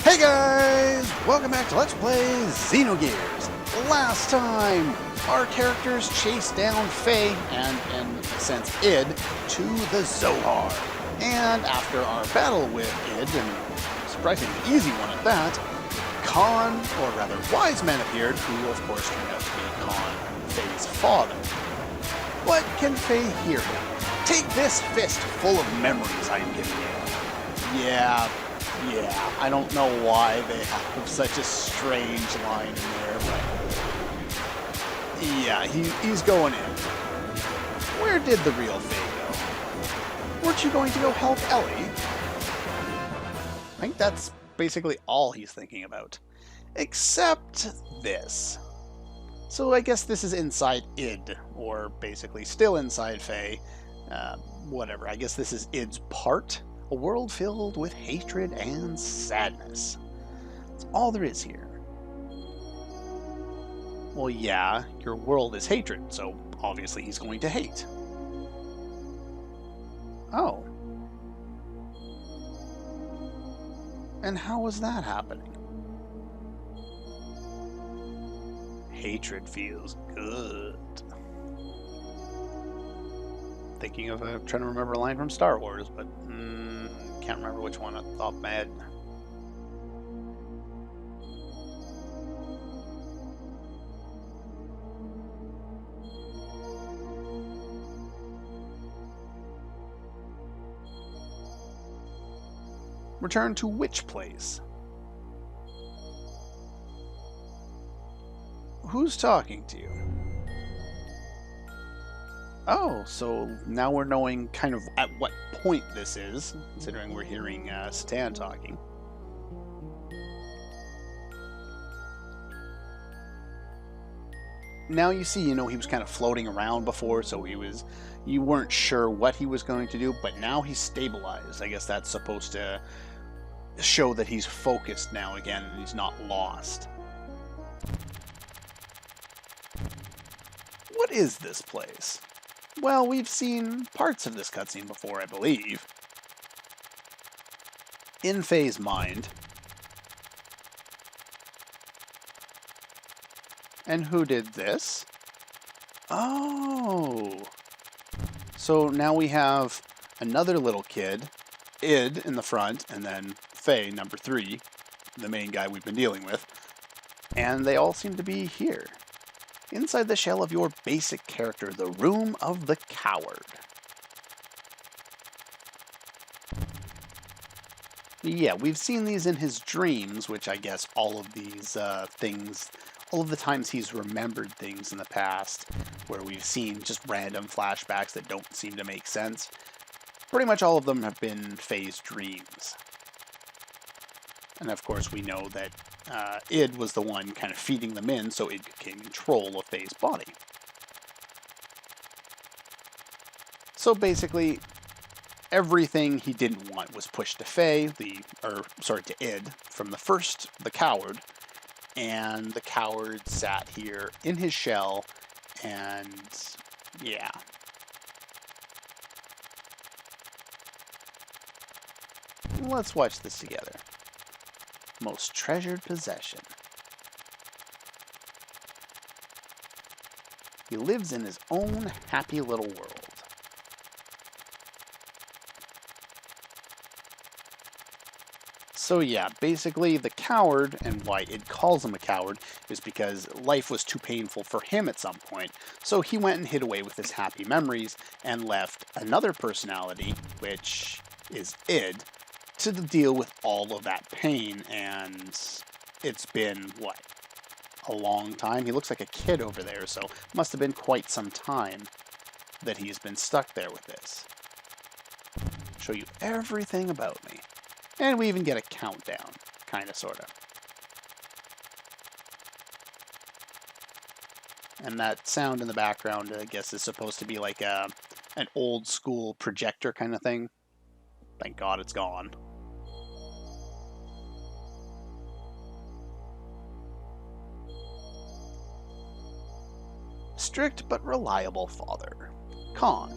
Hey guys! Welcome back to Let's Play Xenogears. Last time, our characters chased down Faye, and in a sense Id, to the Zohar. And after our battle with Id, and a surprisingly easy one at that, Khan, or rather Wise Men appeared, who of course turned out to be Khan, Faye's father. What can Faye hear? Take this fist full of memories I am giving you. Yeah, I don't know why they have such a strange line in there, but yeah, he's going in. Where did the real Faye go? Weren't you going to go help Ellie? I think that's basically all he's thinking about. Except this. So I guess this is inside Id, or basically still inside Faye. Whatever, I guess this is Id's part. A world filled with hatred and sadness. That's all there is here. Well, yeah, your world is hatred, so obviously he's going to hate. Oh. And how was that happening? Hatred feels good. Thinking of trying to remember a line from Star Wars, but can't remember which one off the top of my head. Return to which place? Who's talking to you? Oh, so now we're knowing kind of at what point this is, considering we're hearing Stan talking. Now you see, he was kind of floating around before, so you weren't sure what he was going to do, but now he's stabilized. I guess that's supposed to show that he's focused now again, and he's not lost. What is this place? Well, we've seen parts of this cutscene before, I believe. In Faye's mind. And who did this? Oh. So now we have another little kid, Id in the front, and then Faye, number 3, the main guy we've been dealing with. And they all seem to be here. Inside the shell of your basic character, the Room of the Coward. Yeah, we've seen these in his dreams, which I guess all of these things, all of the times he's remembered things in the past, where we've seen just random flashbacks that don't seem to make sense, pretty much all of them have been Faye's dreams. And of course we know that Id was the one kind of feeding them in, so Id could gain control of Faye's body. So basically, everything he didn't want was pushed to Faye, to Id, from the Coward, and the Coward sat here in his shell, and yeah. Let's watch this together. Most treasured possession. He lives in his own happy little world. So yeah, basically the Coward, and why it calls him a coward, is because life was too painful for him at some point, so he went and hid away with his happy memories and left another personality, which is Id, to deal with all of that pain, and it's been, what, a long time? He looks like a kid over there, so must have been quite some time that he's been stuck there with this. Show you everything about me. And we even get a countdown, kinda, sorta. And that sound in the background, I guess, is supposed to be like an old school projector kind of thing. Thank God it's gone. Strict but reliable father. Khan.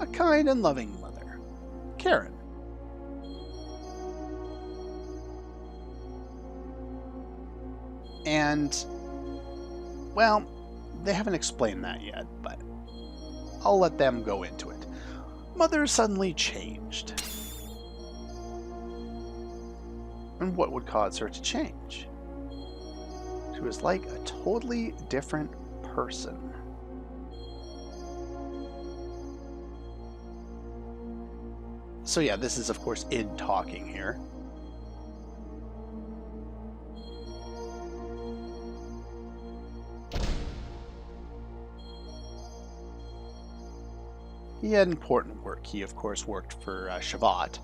A kind and loving mother. Karen. And, well, they haven't explained that yet, but I'll let them go into it. Mother suddenly changed. And what would cause her to change? She was like a totally different person. So yeah, this is of course id talking here. He had important work. He of course worked for Shavat.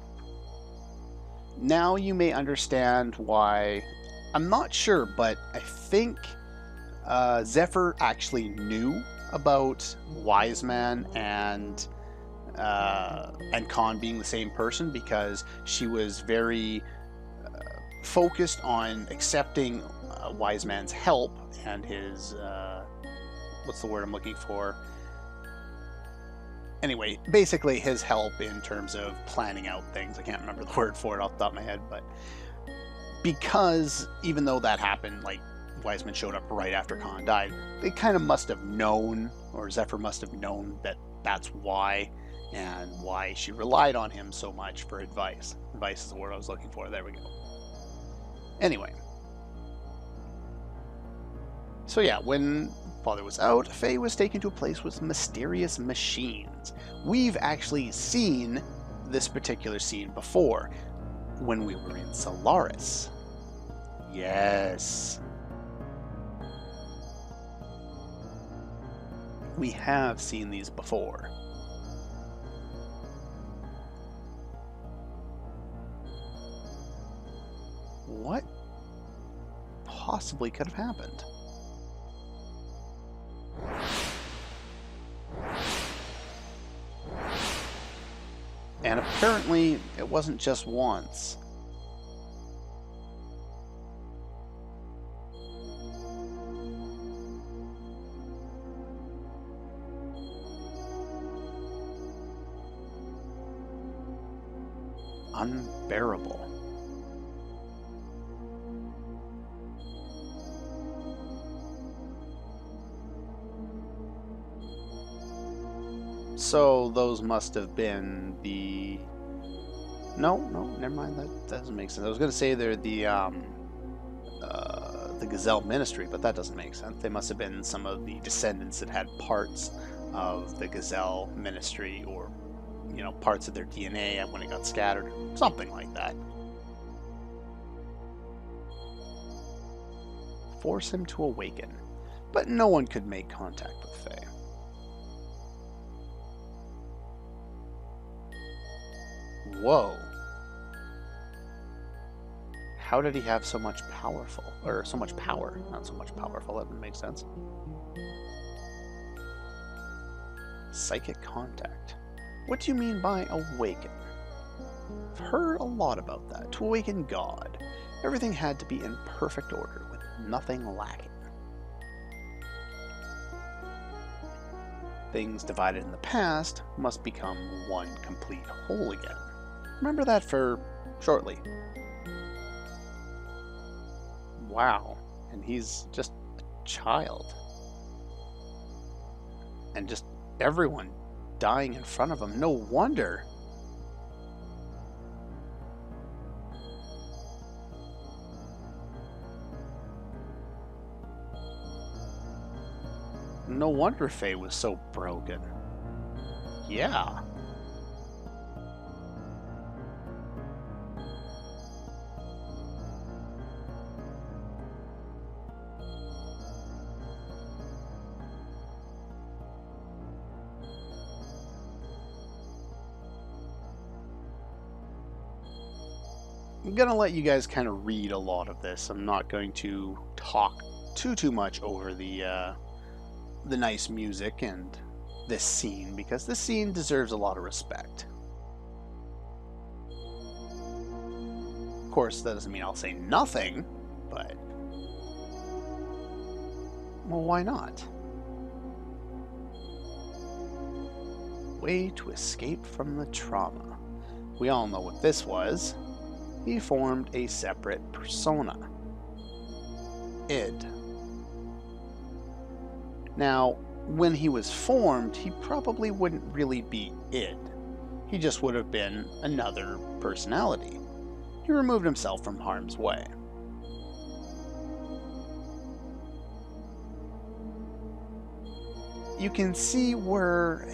Now you may understand why. I'm not sure, but I think Zephyr actually knew about Wiseman and Khan being the same person, because she was very focused on accepting Wiseman's help and his what's the word I'm looking for? Anyway, basically his help in terms of planning out things. I can't remember the word for it off the top of my head, but because even though that happened, like Wiseman showed up right after Khan died, they kind of must have known, or Zephyr must have known, that that's why, and why she relied on him so much for advice. Advice is the word I was looking for. There we go. Anyway. So yeah, when Father was out, Faye was taken to a place with mysterious machines. We've actually seen this particular scene before, when we were in Solaris. Yes. We have seen these before. What possibly could have happened? And apparently it wasn't just once. Unbearable. So those must have been the... No, never mind. That doesn't make sense. I was going to say they're the Gazelle Ministry, but that doesn't make sense. They must have been some of the descendants that had parts of the Gazelle Ministry, or, you know, parts of their DNA when it got scattered. Something like that. Force him to awaken. But no one could make contact with Faye. Whoa. How did he have so much power? Not so much powerful, that would make sense. Psychic contact. What do you mean by awaken? I've heard a lot about that. To awaken God, everything had to be in perfect order, with nothing lacking. Things divided in the past must become one complete whole again. Remember that for shortly. Wow. And he's just a child. And just everyone dying in front of him. No wonder. No wonder Faye was so broken. Yeah. I'm gonna let you guys kind of read a lot of this. I'm not going to talk too much over the nice music and this scene, because this scene deserves a lot of respect. Of course, that doesn't mean I'll say nothing, but... well, why not? Way to escape from the trauma. We all know what this was. He formed a separate persona. id. Now, when he was formed, he probably wouldn't really be id. He just would have been another personality. He removed himself from harm's way. You can see where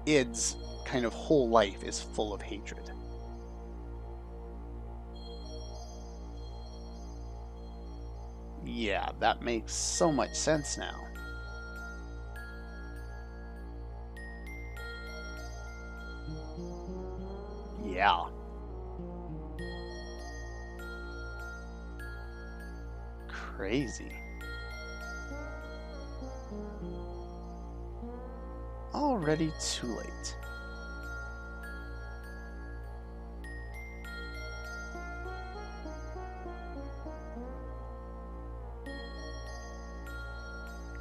id's kind of whole life is full of hatred. Yeah, that makes so much sense now. Yeah. Crazy. Already too late.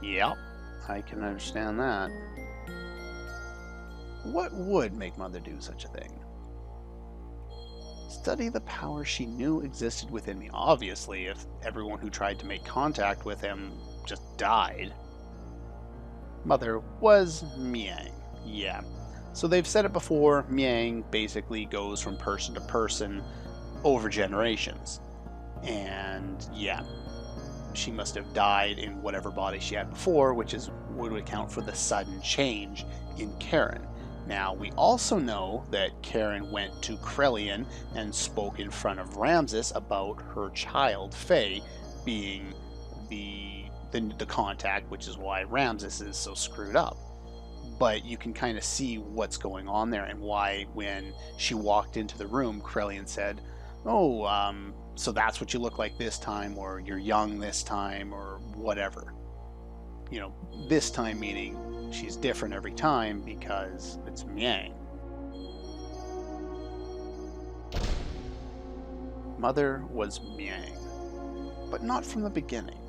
Yep, I can understand that. What would make Mother do such a thing? Study the power she knew existed within me. Obviously, if everyone who tried to make contact with him just died. Mother was Miang. Yeah. So they've said it before, Miang basically goes from person to person over generations. And yeah, she must have died in whatever body she had before, which would account for the sudden change in Karen. Now, we also know that Karen went to Krelian and spoke in front of Ramses about her child, Faye, being the contact, which is why Ramses is so screwed up. But you can kind of see what's going on there and why when she walked into the room, Krelian said, oh, so that's what you look like this time, or you're young this time, or whatever. You know, this time meaning she's different every time because it's Miang. Mother was Miang, but not from the beginning.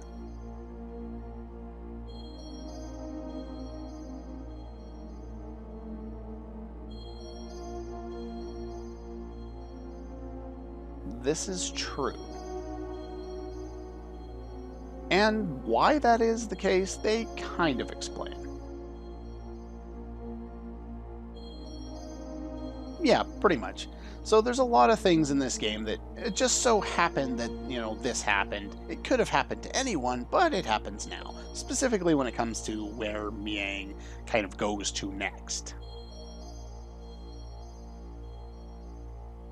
This is true. And why that is the case, they kind of explain. Yeah, pretty much. So there's a lot of things in this game that it just so happened that, you know, this happened. It could have happened to anyone, but it happens now. Specifically when it comes to where Miang kind of goes to next.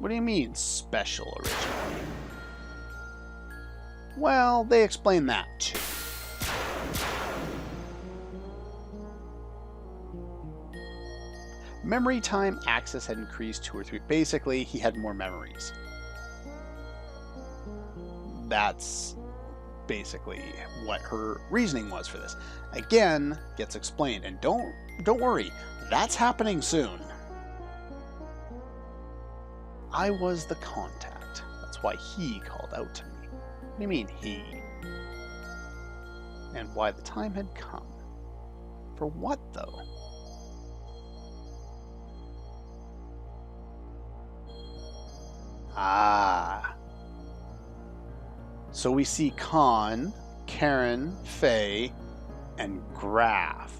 What do you mean, special originally? Well, they explain that too. Memory time access had increased 2 or 3. Basically, he had more memories. That's basically what her reasoning was for this. Again, gets explained, and don't worry, that's happening soon. I was the contact. That's why he called out to me. What do you mean, he? And why the time had come. For what, though? Ah. So we see Khan, Karen, Faye, and Graf.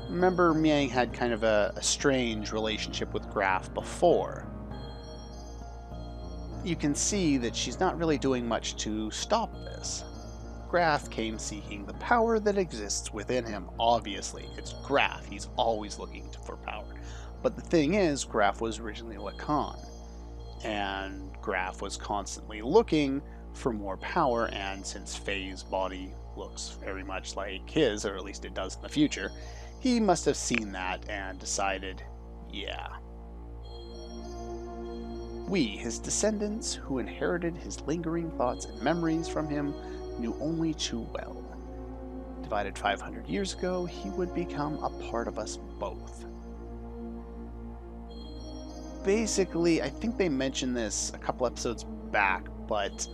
Remember, Miang had kind of a strange relationship with Graf before. You can see that she's not really doing much to stop this. Graf came seeking the power that exists within him. Obviously, it's Graf. He's always looking for power. But the thing is, Graf was originally Lacan. And Graf was constantly looking for more power, and since Faye's body looks very much like his, or at least it does in the future, he must have seen that and decided, yeah. We, his descendants, who inherited his lingering thoughts and memories from him, knew only too well. Divided 500 years ago, he would become a part of us both. Basically, I think they mentioned this a couple episodes back, but,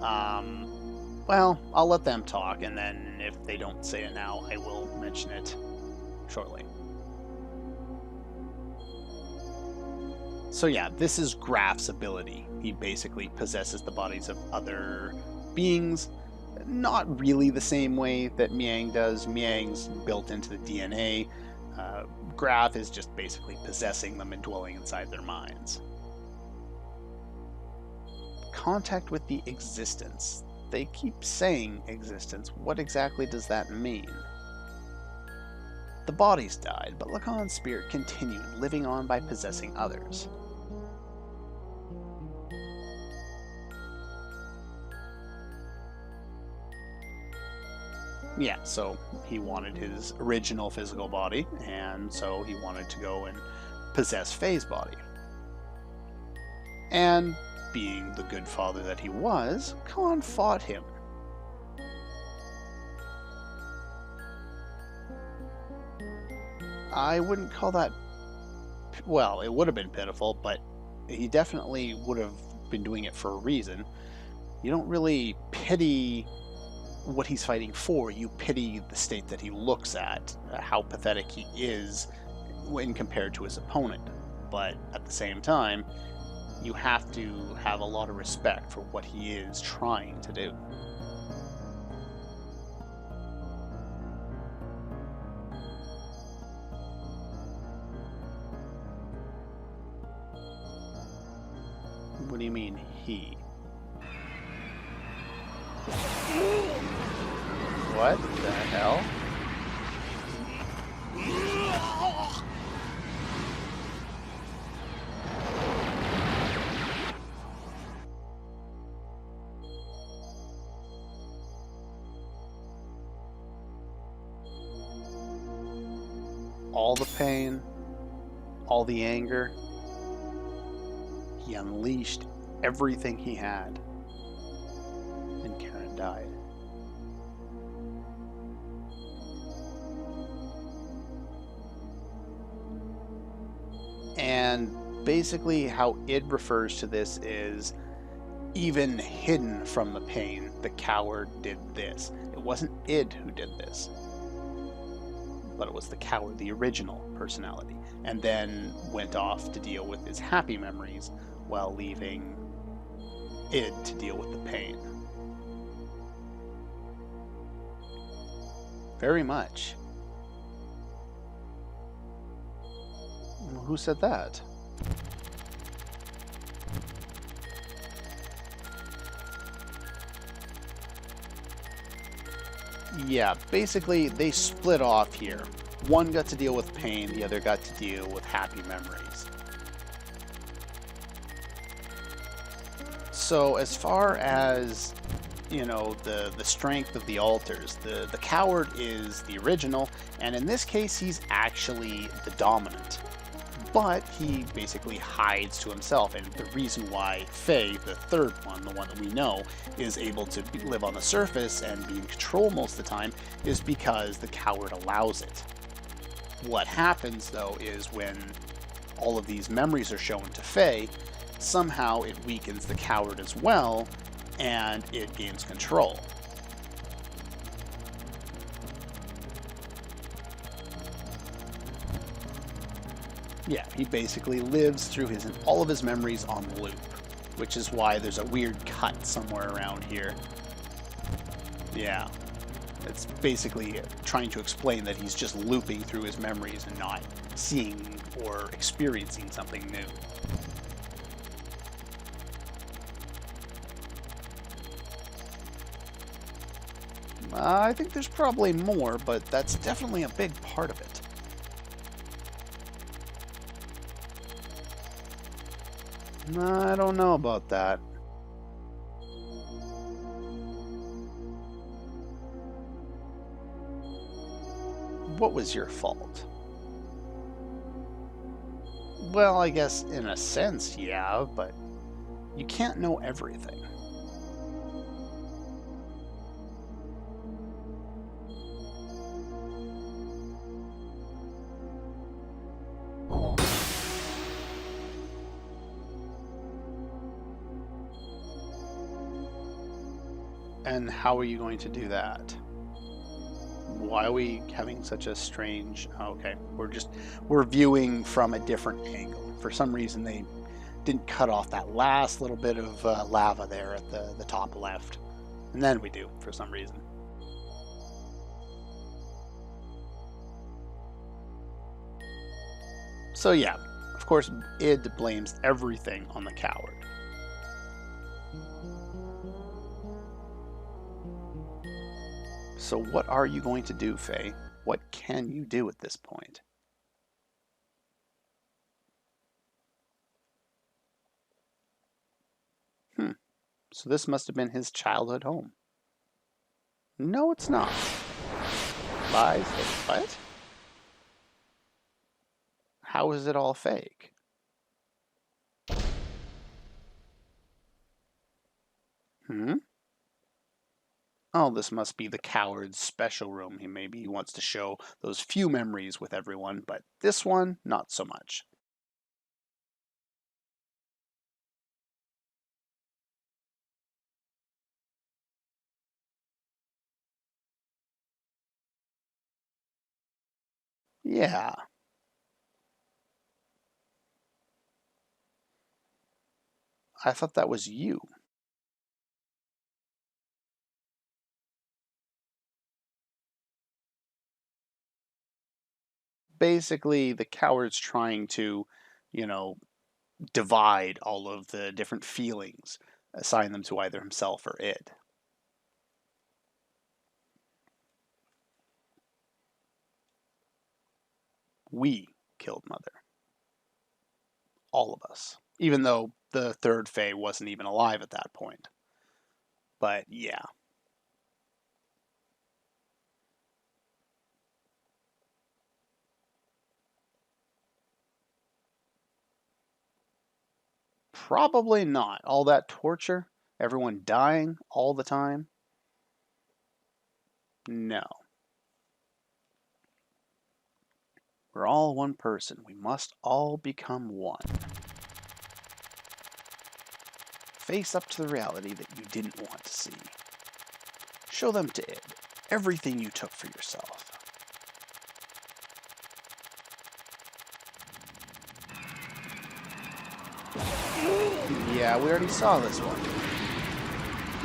well, I'll let them talk, and then if they don't say it now, I will mention it shortly. So yeah, this is Graf's ability. He basically possesses the bodies of other beings. Not really the same way that Miang does. Miang's built into the DNA. Graf is just basically possessing them and dwelling inside their minds. Contact with the existence. They keep saying existence. What exactly does that mean? The bodies died, but Lacan's spirit continued, living on by possessing others. Yeah, so he wanted his original physical body, and so he wanted to go and possess Faye's body. And being the good father that he was, Khan fought him. I wouldn't call that... Well, it would have been pitiful, but he definitely would have been doing it for a reason. You don't really pity what he's fighting for, you pity the state that he looks at, how pathetic he is when compared to his opponent. But at the same time, you have to have a lot of respect for what he is trying to do. What do you mean, he? What the hell? All the pain, all the anger, he unleashed everything he had, and Karen died. And basically how id refers to this is, even hidden from the pain, the coward did this. It wasn't id who did this, but it was the coward, the original personality, and then went off to deal with his happy memories while leaving id to deal with the pain. Very much. Who said that? Yeah, basically they split off here. One got to deal with pain, the other got to deal with happy memories. So as far as, you know, the strength of the alters, the coward is the original, and in this case he's actually the dominant. But he basically hides to himself, and the reason why Faye, the third one, the one that we know, is able to live on the surface and be in control most of the time is because the coward allows it. What happens, though, is when all of these memories are shown to Faye, somehow it weakens the coward as well, and it gains control. Yeah, he basically lives through all of his memories on loop, which is why there's a weird cut somewhere around here. Yeah, it's basically trying to explain that he's just looping through his memories and not seeing or experiencing something new. I think there's probably more, but that's definitely a big part of it. I don't know about that. What was your fault? Well, I guess in a sense, yeah, but you can't know everything. And how are you going to do that? Why are we having such a strange... Okay, we're viewing from a different angle. For some reason, they didn't cut off that last little bit of lava there at the top left. And then we do, for some reason. So yeah, of course, id blames everything on the coward. So what are you going to do, Faye? What can you do at this point? So this must have been his childhood home. No, it's not. Lies? What? How is it all fake? Oh, this must be the coward's special room. Maybe he wants to show those few memories with everyone, but this one, not so much. Yeah. I thought that was you. Basically, the coward's trying to, divide all of the different feelings, assign them to either himself or id. We killed Mother. All of us. Even though the third Fae wasn't even alive at that point. But yeah. Probably not. All that torture, everyone dying all the time. No. We're all one person. We must all become one. Face up to the reality that you didn't want to see. Show them to id everything you took for yourself. Yeah, we already saw this one.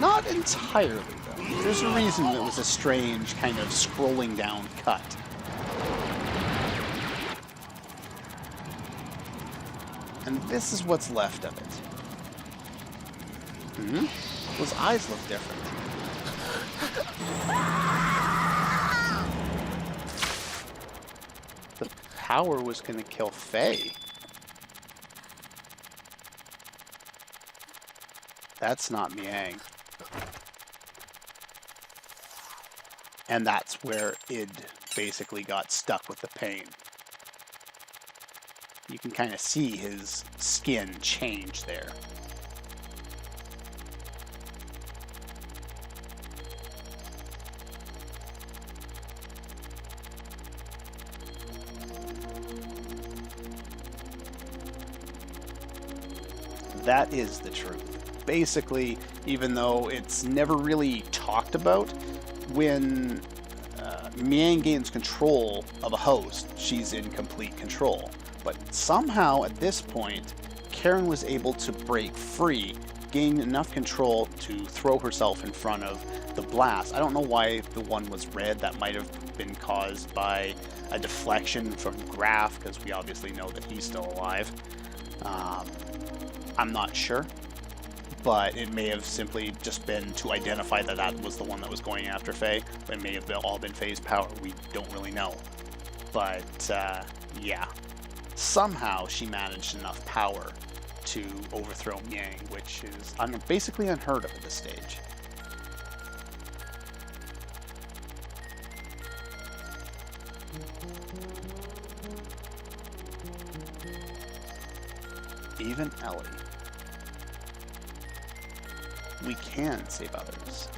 Not entirely, though. There's a reason it was a strange kind of scrolling down cut. And this is what's left of it. Those eyes look different. The power was going to kill Faye. That's not Miang. And that's where id basically got stuck with the pain. You can kind of see his skin change there. That is the truth. Basically, even though it's never really talked about, when Miang gains control of a host, she's in complete control. But somehow, at this point, Karen was able to break free, gain enough control to throw herself in front of the blast. I don't know why the one was red. That might have been caused by a deflection from Graf, because we obviously know that he's still alive. I'm not sure, but it may have simply just been to identify that that was the one that was going after Faye. It may have all been Faye's power. We don't really know. But, yeah. Somehow she managed enough power to overthrow Miang, which is basically unheard of at this stage. Even Ellie. We can save others.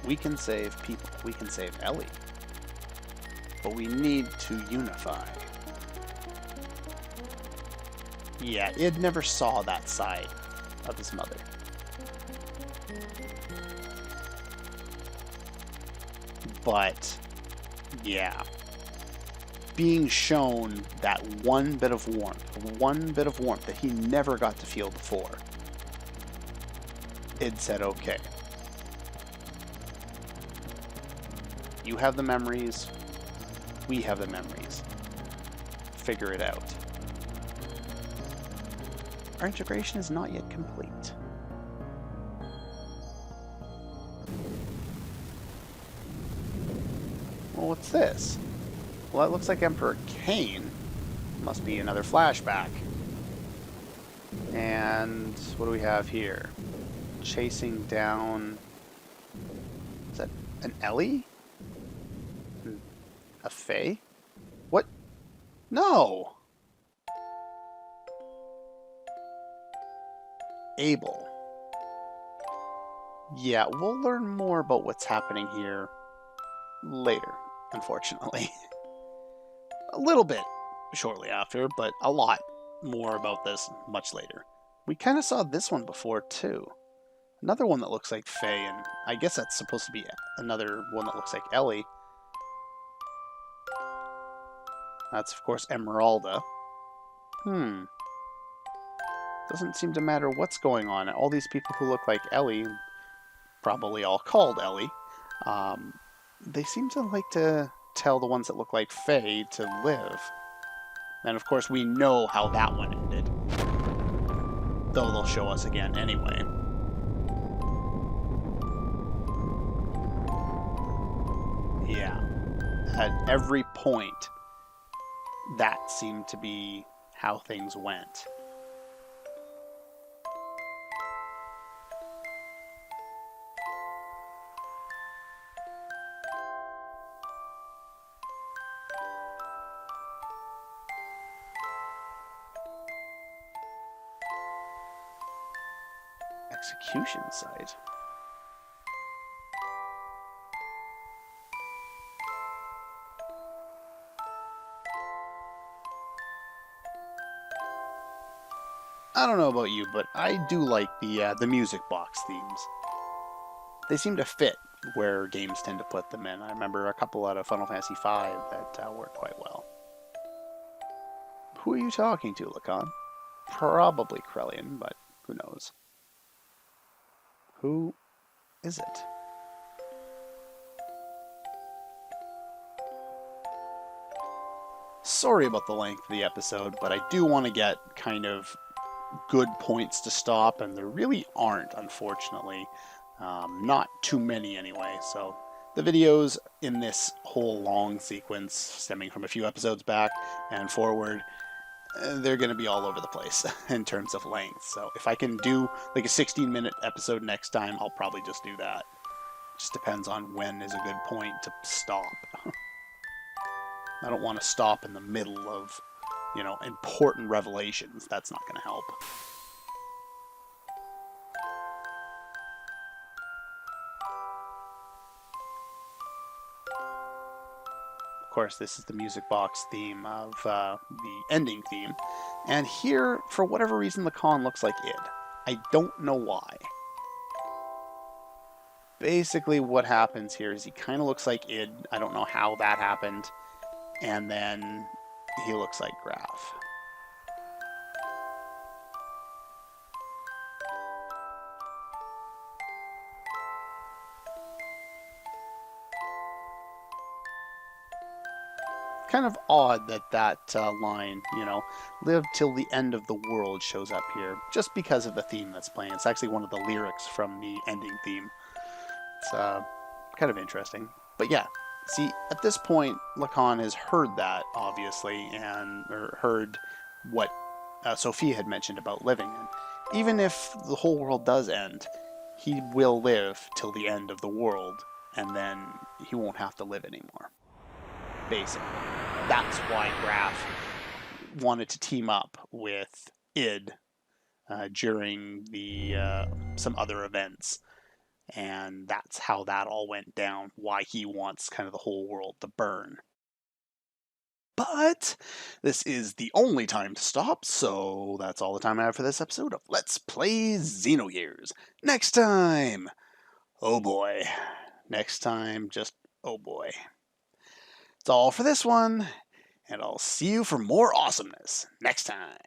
We can save people. We can save Ellie. But we need to unify. Yeah, id never saw that side of his mother. But, yeah. being shown that one bit of warmth that he never got to feel before, Id said, okay, you have the memories, we have the memories. Figure it out. Our integration is not yet complete. Well, what's this? Well, it looks like Emperor Cain. Must be another flashback. And what do we have here? Chasing down... Is that an Ellie? A Fae? What? No! Abel. Yeah, we'll learn more about what's happening here later, unfortunately. A little bit shortly after, but a lot more about this much later. We kind of saw this one before, too. Another one that looks like Faye, and I guess that's supposed to be another one that looks like Ellie. That's, of course, Emeralda. Doesn't seem to matter what's going on. All these people who look like Ellie, probably all called Ellie, they seem to like to tell the ones that look like Faye to live. And of course we know how that one ended. Though they'll show us again anyway. Yeah. At every point, that seemed to be how things went. Execution site. I don't know about you, but I do like the music box themes. They seem to fit where games tend to put them in. I remember a couple out of Final Fantasy V that worked quite well. Who are you talking to, Lacan? Probably Krellian, but who knows? Who is it? Sorry about the length of the episode, but I do want to get kind of good points to stop, and there really aren't, unfortunately. Not too many anyway, so the videos in this whole long sequence, stemming from a few episodes back and forward, they're going to be all over the place in terms of length. So if I can do like a 16-minute episode next time, I'll probably just do that. Just depends on when is a good point to stop. I don't want to stop in the middle of, you know, important revelations. That's not going to help. Of course, this is the music box theme of the ending theme. And here, for whatever reason, Lacan looks like Id. I don't know why. Basically, what happens here is he kind of looks like Id. I don't know how that happened. And then he looks like Graf. Kind of odd that line, you know, live till the end of the world shows up here, just because of the theme that's playing. It's actually one of the lyrics from the ending theme. It's kind of interesting. But yeah, see, at this point, Lacan has heard that, obviously, and heard what Sophia had mentioned about living. And even if the whole world does end, he will live till the end of the world, and then he won't have to live anymore. Basically. That's why Graf wanted to team up with Id during the some other events. And that's how that all went down, why he wants kind of the whole world to burn. But this is the only time to stop, so that's all the time I have for this episode of Let's Play Xenogears. Next time, oh boy. Next time, just oh boy. That's all for this one, And I'll see you for more awesomeness next time.